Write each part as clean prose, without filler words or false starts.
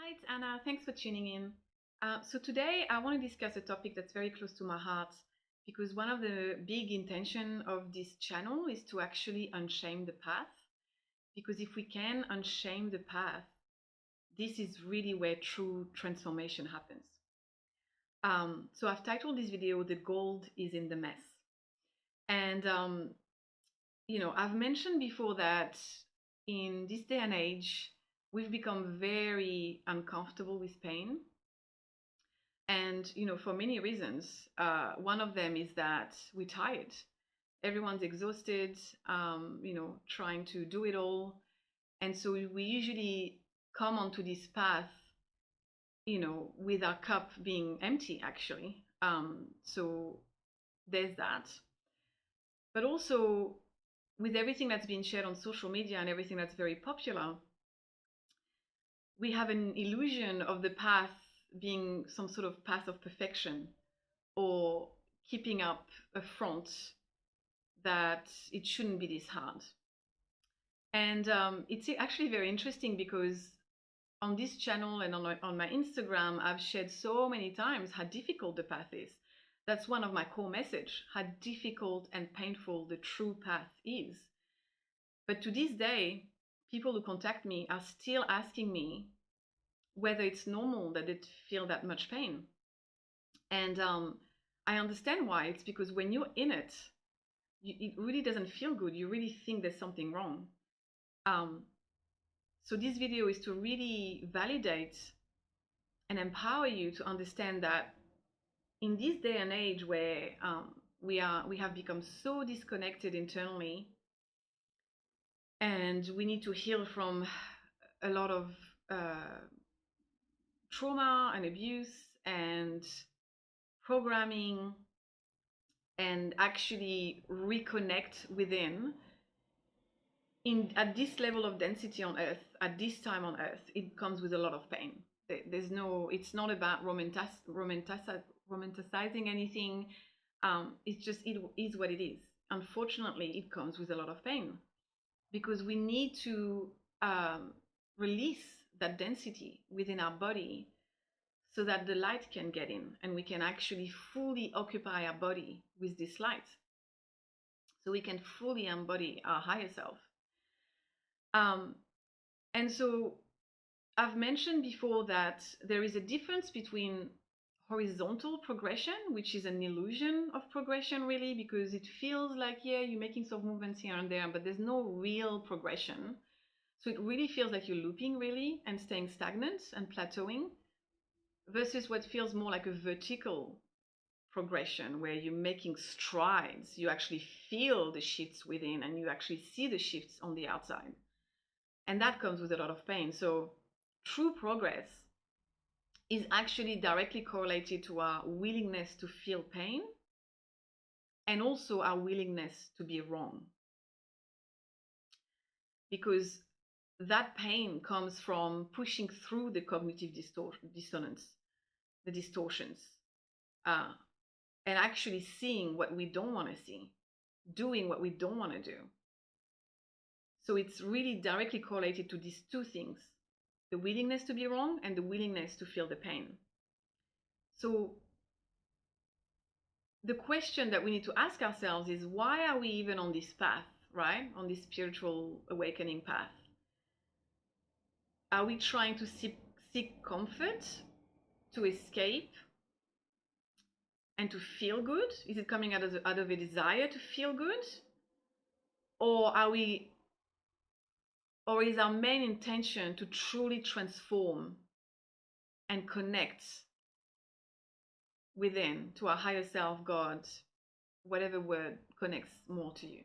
Hi, it's Anna. Thanks for tuning in. So today I want to discuss a topic that's very close to my heart because one of the big intention of this channel is to actually unshame the path. Because if we can unshame the path, this is really where true transformation happens. So I've titled this video "The Gold is in the Mess," and I've mentioned before that in this day and age, we've become very uncomfortable with pain. And, for many reasons. One of them is that we're tired. Everyone's exhausted, trying to do it all. And so we usually come onto this path, with our cup being empty, actually. So there's that. But also, with everything that's been shared on social media and everything that's very popular, we have an illusion of the path being some sort of path of perfection or keeping up a front that it shouldn't be this hard. And it's actually very interesting because on this channel and on my Instagram, I've shared so many times how difficult the path is. That's one of my core message, how difficult and painful the true path is. But to this day, people who contact me are still asking me whether it's normal that they feel that much pain. And I understand why. It's because when you're in it, it really doesn't feel good. You really think there's something wrong. So this video is to really validate and empower you to understand that in this day and age where we have become so disconnected internally, and we need to heal from a lot of trauma and abuse and programming, and actually reconnect within. At this level of density on earth, at this time on earth, it comes with a lot of pain. It's not about romanticizing anything. It's just, it is what it is. Unfortunately, it comes with a lot of pain because we need to release that density within our body so that the light can get in and we can actually fully occupy our body with this light, so we can fully embody our higher self. And so I've mentioned before that there is a difference between horizontal progression, which is an illusion of progression, really, because it feels like, yeah, you're making some movements here and there, but there's no real progression. So it really feels like you're looping, really, and staying stagnant and plateauing, versus what feels more like a vertical progression where you're making strides. You actually feel the shifts within and you actually see the shifts on the outside. And that comes with a lot of pain. So true progress is actually directly correlated to our willingness to feel pain and also our willingness to be wrong. Because that pain comes from pushing through the cognitive dissonance, the distortions, and actually seeing what we don't want to see, doing what we don't want to do. So it's really directly correlated to these two things: the willingness to be wrong and the willingness to feel the pain. So the question that we need to ask ourselves is, why are we even on this path, right? On this spiritual awakening path? Are we trying to seek comfort, to escape, and to feel good? Is it coming out of a desire to feel good? Or is our main intention to truly transform and connect within to our higher self, God, whatever word connects more to you?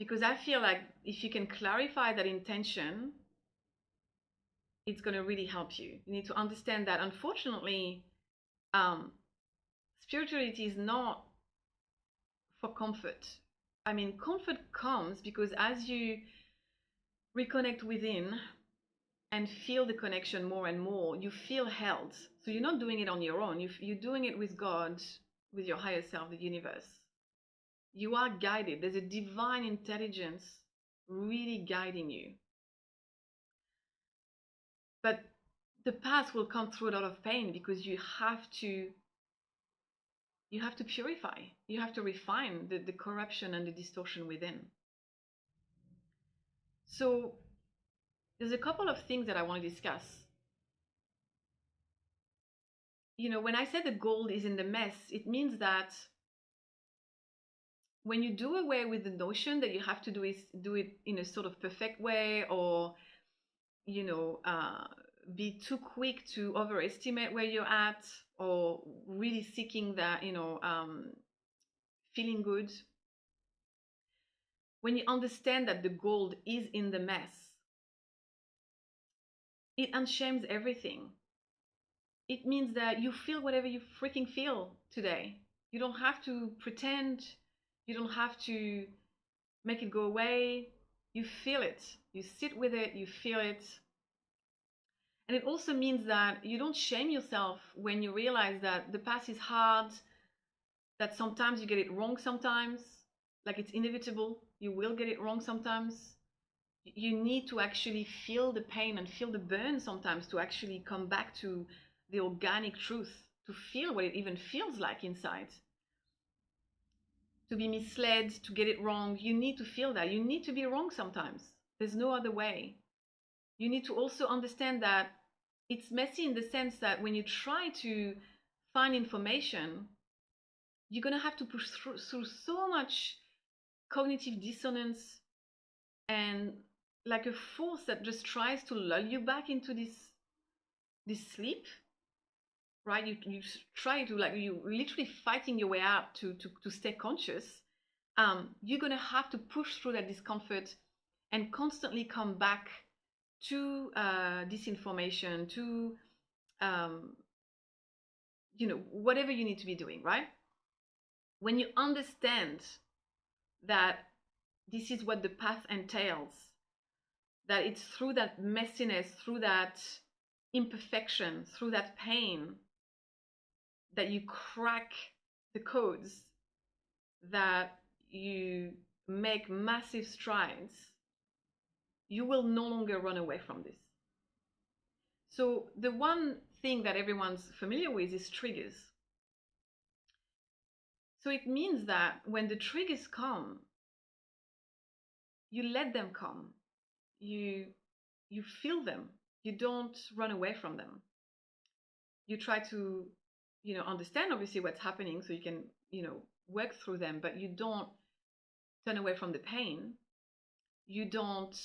Because I feel like if you can clarify that intention, it's going to really help you. You need to understand that, unfortunately, spirituality is not for comfort. I mean, comfort comes because as you reconnect within and feel the connection more and more, you feel held. So you're not doing it on your own. You're doing it with God, with your higher self, the universe. You are guided. There's a divine intelligence really guiding you. But the past will come through a lot of pain because you have to purify, you have to refine the corruption and the distortion within. So there's a couple of things that I want to discuss. When I say the gold is in the mess, it means that when you do away with the notion that you have to do it in a sort of perfect way, or you know uh, be too quick to overestimate where you're at, or really seeking that feeling good. When you understand that the gold is in the mess, it unshames everything. It means that you feel whatever you freaking feel today. You don't have to pretend. You don't have to make it go away. You feel it. You sit with it. You feel it. And it also means that you don't shame yourself when you realize that the past is hard, that sometimes you get it wrong sometimes, like it's inevitable. You will get it wrong sometimes. You need to actually feel the pain and feel the burn sometimes to actually come back to the organic truth, to feel what it even feels like inside. To be misled, to get it wrong, you need to feel that. You need to be wrong sometimes. There's no other way. You need to also understand that it's messy in the sense that when you try to find information, you're going to have to push through so much cognitive dissonance, and like a force that just tries to lull you back into this sleep, right? You try to, like, you literally fighting your way out to stay conscious. You're going to have to push through that discomfort and constantly come back to this information, to whatever you need to be doing, right? When you understand that this is what the path entails, that it's through that messiness, through that imperfection, through that pain, that you crack the codes, that you make massive strides, you will no longer run away from this. So the one thing that everyone's familiar with is triggers. So it means that when the triggers come, you let them come. You feel them. You don't run away from them. You try to, understand obviously what's happening so you can, work through them, but you don't turn away from the pain. You don't,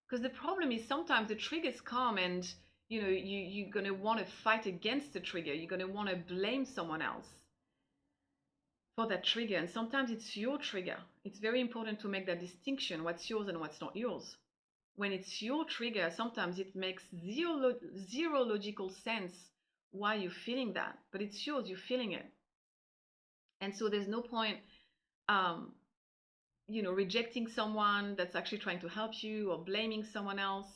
because the problem is sometimes the triggers come and, you're going to want to fight against the trigger. You're going to want to blame someone else for that trigger. And sometimes it's your trigger. It's very important to make that distinction, what's yours and what's not yours. When it's your trigger, sometimes it makes zero logical sense why you're feeling that, but it's yours, you're feeling it. And so there's no point, rejecting someone that's actually trying to help you, or blaming someone else.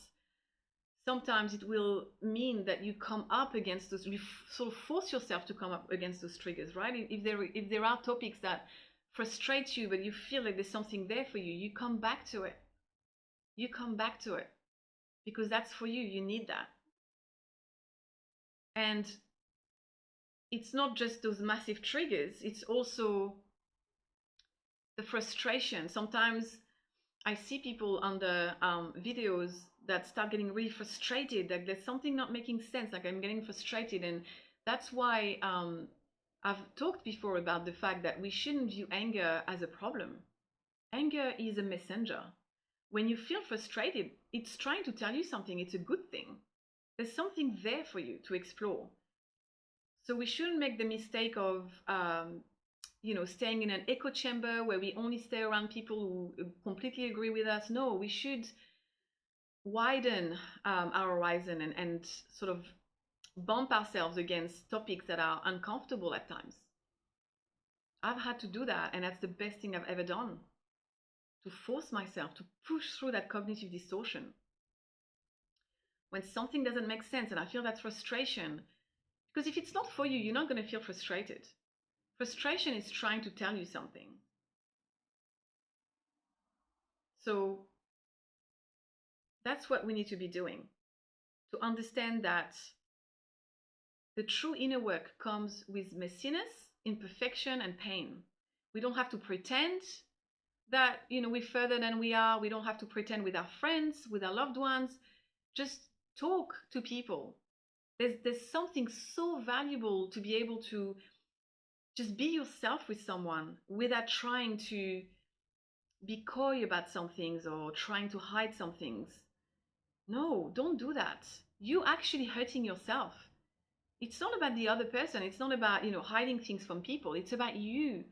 Sometimes it will mean that you come up against those, you sort of force yourself to come up against those triggers, right? If there are topics that frustrate you, but you feel like there's something there for you, you come back to it. You come back to it because that's for you. You need that. And it's not just those massive triggers, it's also the frustration. Sometimes I see people on the videos that start getting really frustrated, like there's something not making sense, like I'm getting frustrated. And that's why I've talked before about the fact that we shouldn't view anger as a problem. Anger is a messenger. When you feel frustrated, it's trying to tell you something. It's a good thing. There's something there for you to explore. So we shouldn't make the mistake of staying in an echo chamber where we only stay around people who completely agree with us. No, we should widen our horizon and sort of bump ourselves against topics that are uncomfortable at times. I've had to do that, and that's the best thing I've ever done, to force myself to push through that cognitive distortion. When something doesn't make sense and I feel that frustration, because if it's not for you, you're not going to feel frustrated. Frustration is trying to tell you something. So that's what we need to be doing. to understand that the true inner work comes with messiness, imperfection, and pain. We don't have to pretend that, we're further than we are. We don't have to pretend with our friends, with our loved ones. Just talk to people. There's something so valuable to be able to just be yourself with someone without trying to be coy about some things or trying to hide some things. No, don't do that. You actually hurting yourself. It's not about the other person. It's not about, hiding things from people. It's about you.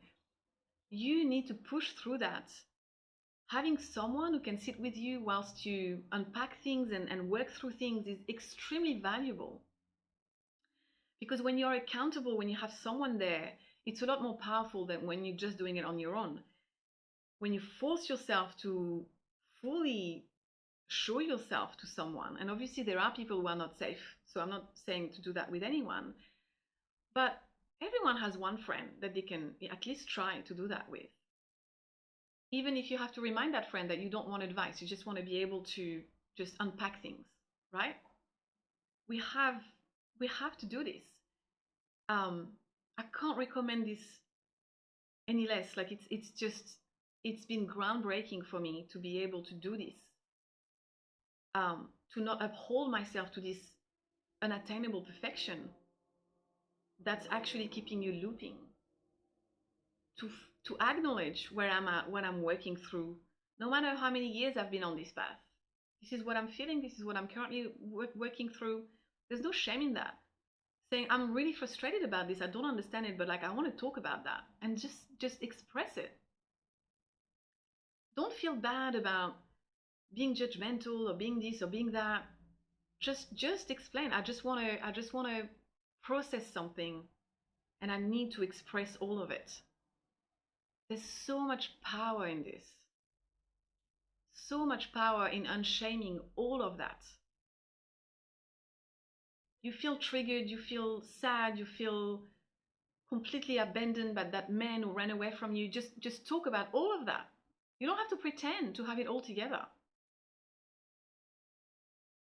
You need to push through that. Having someone who can sit with you whilst you unpack things and work through things is extremely valuable. Because when you're accountable, when you have someone there, it's a lot more powerful than when you're just doing it on your own. When you force yourself to fully show yourself to someone, and obviously there are people who are not safe, so I'm not saying to do that with anyone, but everyone has one friend that they can at least try to do that with. Even if you have to remind that friend that you don't want advice, you just want to be able to just unpack things, right? We have we have to do this. I can't recommend this any less. Like it's been groundbreaking for me to be able to do this. To not uphold myself to this unattainable perfection that's actually keeping you looping. To acknowledge where I'm at, what I'm working through, no matter how many years I've been on this path. This is what I'm feeling. This is what I'm currently working through. There's no shame in that. Saying I'm really frustrated about this. I don't understand it, but like I want to talk about that and just express it. Don't feel bad about being judgmental or being this or being that. Just explain. I just want to process something and I need to express all of it. There's so much power in this. So much power in unshaming all of that. You feel triggered, you feel sad, you feel completely abandoned by that man who ran away from you. Just talk about all of that. You don't have to pretend to have it all together.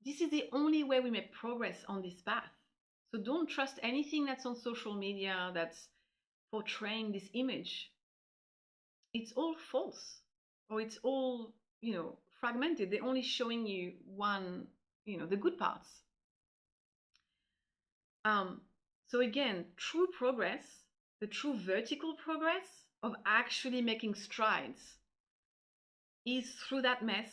This is the only way we make progress on this path. So don't trust anything that's on social media that's portraying this image. It's all false, or it's all, fragmented. They're only showing you one, the good parts. So again, true progress, the true vertical progress of actually making strides is through that mess.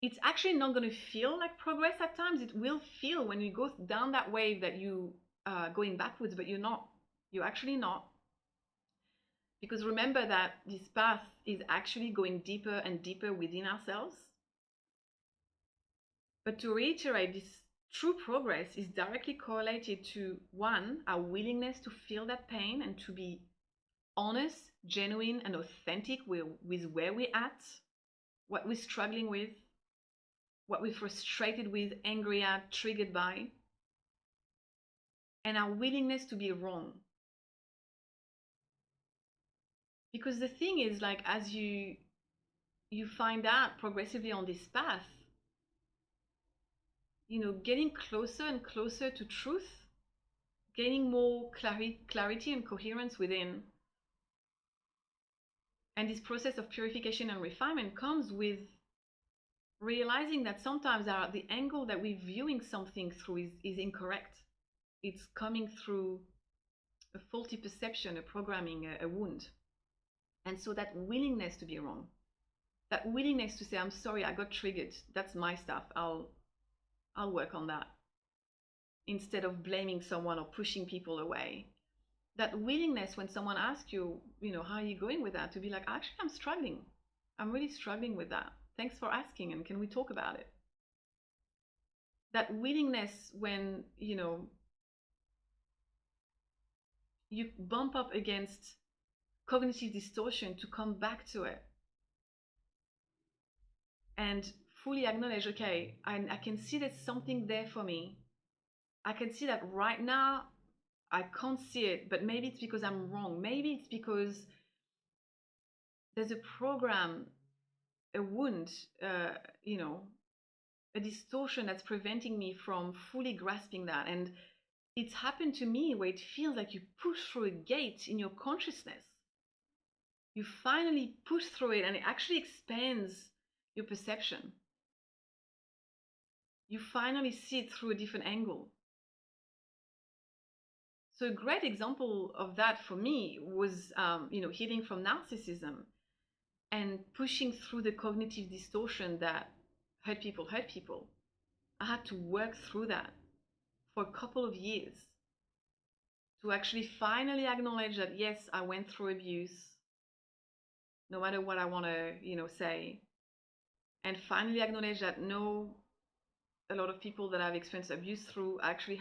It's actually not going to feel like progress at times. It will feel when you go down that wave that you are going backwards, but you're not. You're actually not. Because remember that this path is actually going deeper and deeper within ourselves. But to reiterate, this true progress is directly correlated to one, our willingness to feel that pain and to be honest, genuine, and authentic with where we're at, what we're struggling with, what we're frustrated with, angry at, triggered by, and our willingness to be wrong. Because the thing is, like, as you find out progressively on this path, getting closer and closer to truth, gaining more clarity and coherence within. And this process of purification and refinement comes with realizing that sometimes the angle that we're viewing something through is incorrect. It's coming through a faulty perception, a programming, a wound. And so that willingness to be wrong, that willingness to say, I'm sorry, I got triggered. That's my stuff. I'll work on that. Instead of blaming someone or pushing people away. That willingness when someone asks you, how are you going with that? To be like, actually, I'm struggling. I'm really struggling with that. Thanks for asking, and can we talk about it? That willingness when, you bump up against cognitive distortion to come back to it and fully acknowledge, okay, I can see there's something there for me. I can see that right now I can't see it, but maybe it's because I'm wrong. Maybe it's because there's a program, a wound, a distortion that's preventing me from fully grasping that. And it's happened to me where it feels like you push through a gate in your consciousness. You finally push through it and it actually expands your perception. You finally see it through a different angle. So a great example of that for me was, healing from narcissism and pushing through the cognitive distortion that hurt people hurt people. I had to work through that for a couple of years to actually finally acknowledge that, yes, I went through abuse, no matter what I want to, say, and finally acknowledge that no, a lot of people that I've experienced abuse through actually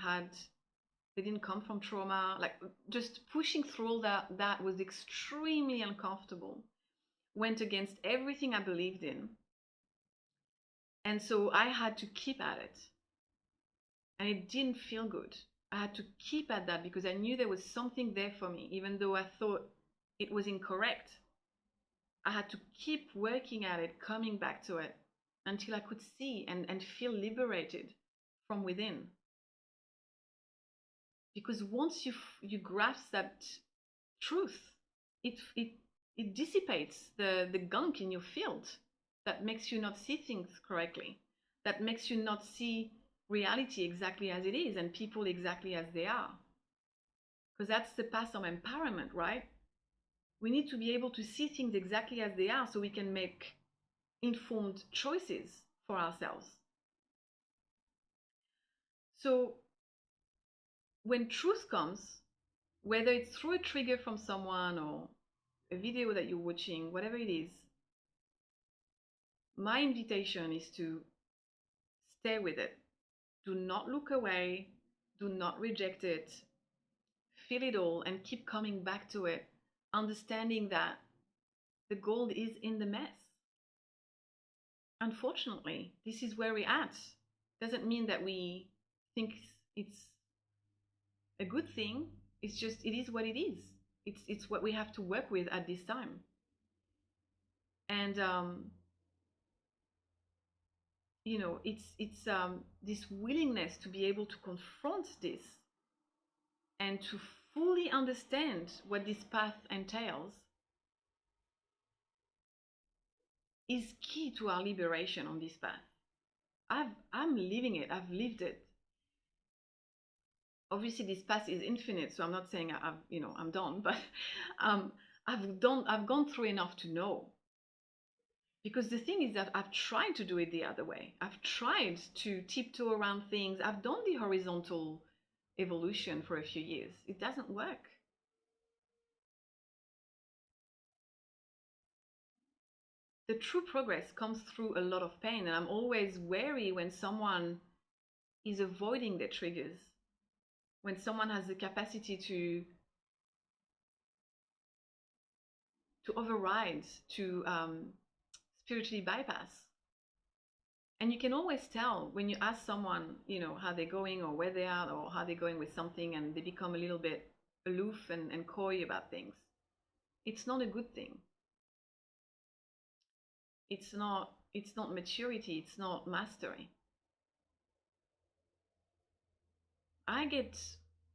they didn't come from trauma. Like, just pushing through all that was extremely uncomfortable, went against everything I believed in. And so I had to keep at it. And it didn't feel good. I had to keep at that because I knew there was something there for me, even though I thought it was incorrect. I had to keep working at it, coming back to it until I could see and feel liberated from within. Because once you grasp that truth, it dissipates the gunk in your field that makes you not see things correctly, that makes you not see reality exactly as it is and people exactly as they are. Because that's the path of empowerment, right? We need to be able to see things exactly as they are so we can make informed choices for ourselves. So when truth comes, whether it's through a trigger from someone or a video that you're watching, whatever it is, my invitation is to stay with it. Do not look away. Do not reject it. Feel it all and keep coming back to it, understanding that the gold is in the mess. Unfortunately, this is where we're at. Doesn't mean that we think it's a good thing. It's just, it is what it is. It's what we have to work with at this time. And it's this willingness to be able to confront this and to fully understand what this path entails is key to our liberation on this path. I'm living it. I've lived it. Obviously, this path is infinite, so I'm not saying I'm done, but I've gone through enough to know. Because the thing is that I've tried to do it the other way. I've tried to tiptoe around things. I've done the horizontal evolution for a few years. It doesn't work. The true progress comes through a lot of pain, and I'm always wary when someone is avoiding their triggers, when someone has the capacity to override, to spiritually bypass. And you can always tell when you ask someone, how they're going or where they are or how they're going with something, and they become a little bit aloof and coy about things. It's not a good thing. It's not maturity, it's not mastery. I get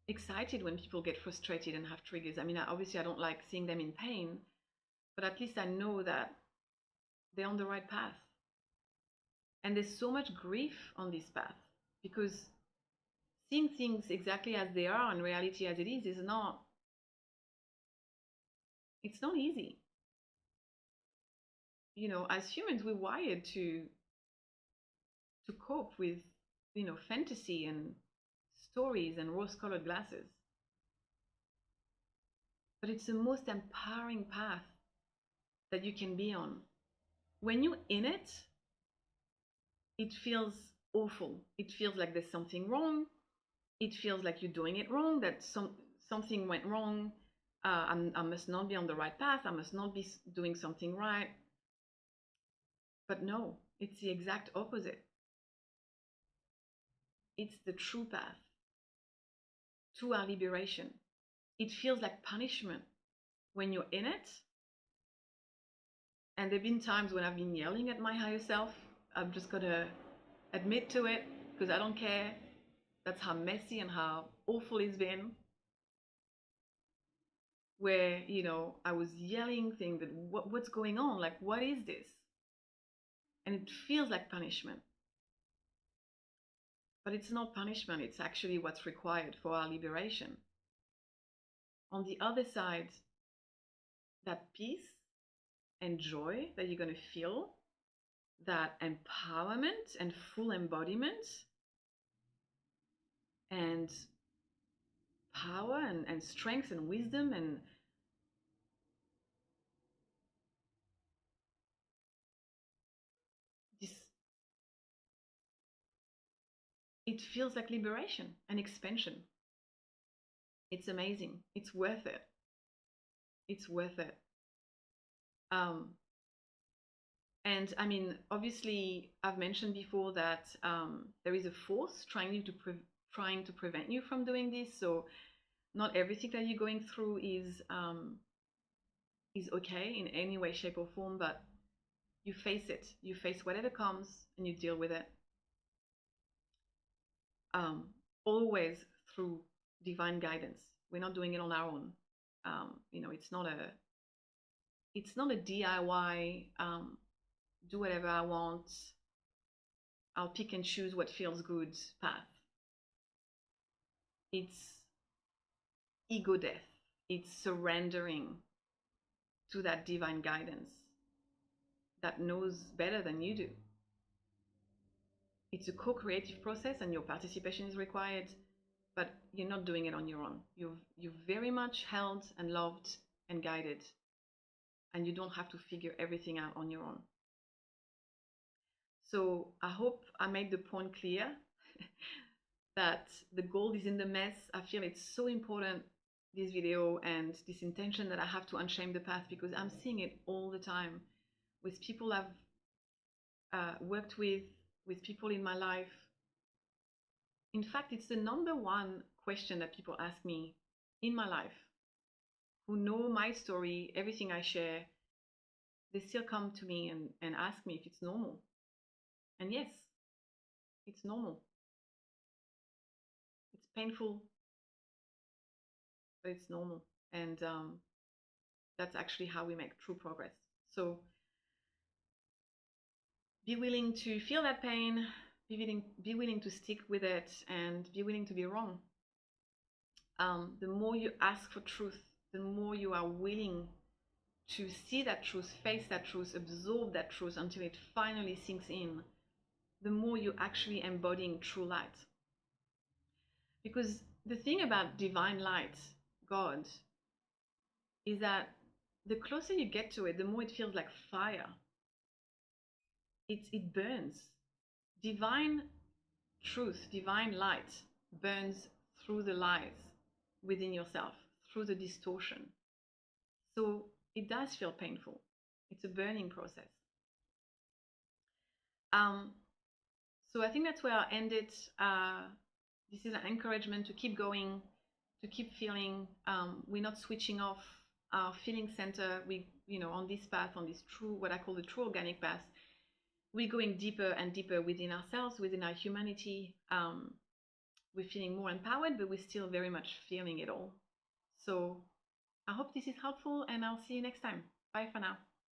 excited when people get frustrated and have triggers. I mean, obviously I don't like seeing them in pain, but at least I know that they're on the right path. And there's so much grief on this path because seeing things exactly as they are and reality as it is not, it's not easy. As humans, we're wired to cope with, fantasy and stories and rose-colored glasses. But it's the most empowering path that you can be on. When you're in it, it feels awful. It feels like there's something wrong. It feels like you're doing it wrong, that something went wrong. I must not be on the right path. I must not be doing something right. But no, it's the exact opposite. It's the true path to our liberation. It feels like punishment when you're in it. And there have been times when I've been yelling at my higher self, I'm just gonna admit to it, because I don't care. That's how messy and how awful it's been. Where, I was yelling, things that what's going on? Like, what is this? And it feels like punishment. But it's not punishment, it's actually what's required for our liberation. On the other side, that peace and joy that you're going to feel, that empowerment and full embodiment and power and strength and wisdom and this, it feels like liberation and expansion. It's amazing. It's worth it. It's worth it. Um, and I mean, obviously, I've mentioned before that there is a force trying to prevent you from doing this. So not everything that you're going through is okay in any way, shape, or form. But you face it. You face whatever comes, and you deal with it. Um, always through divine guidance. We're not doing it on our own. It's not a DIY. Do whatever I want. I'll pick and choose what feels good path. It's ego death. It's surrendering to that divine guidance that knows better than you do. It's a co-creative process and your participation is required, but you're not doing it on your own. You're very much held and loved and guided, and you don't have to figure everything out on your own. So I hope I made the point clear that the gold is in the mess. I feel it's so important, this video and this intention that I have to unshame the path, because I'm seeing it all the time with people I've worked with people in my life. In fact, it's the number one question that people ask me in my life, who know my story, everything I share. They still come to me and ask me if it's normal. And yes, it's normal. It's painful, but it's normal. And that's actually how we make true progress. So be willing to feel that pain, be willing to stick with it, and be willing to be wrong. The more you ask for truth, the more you are willing to see that truth, face that truth, absorb that truth until it finally sinks in, the more you're actually embodying true light. Because the thing about divine light, God, is that the closer you get to it, the more it feels like fire. It burns. Divine truth, divine light burns through the lies within yourself, through the distortion. So it does feel painful. It's a burning process. Um, so I think that's where I'll end it. This is an encouragement to keep going, to keep feeling. We're not switching off our feeling center. On this path, on this true, what I call the true organic path, we're going deeper and deeper within ourselves, within our humanity. We're feeling more empowered, but we're still very much feeling it all. So I hope this is helpful, and I'll see you next time. Bye for now.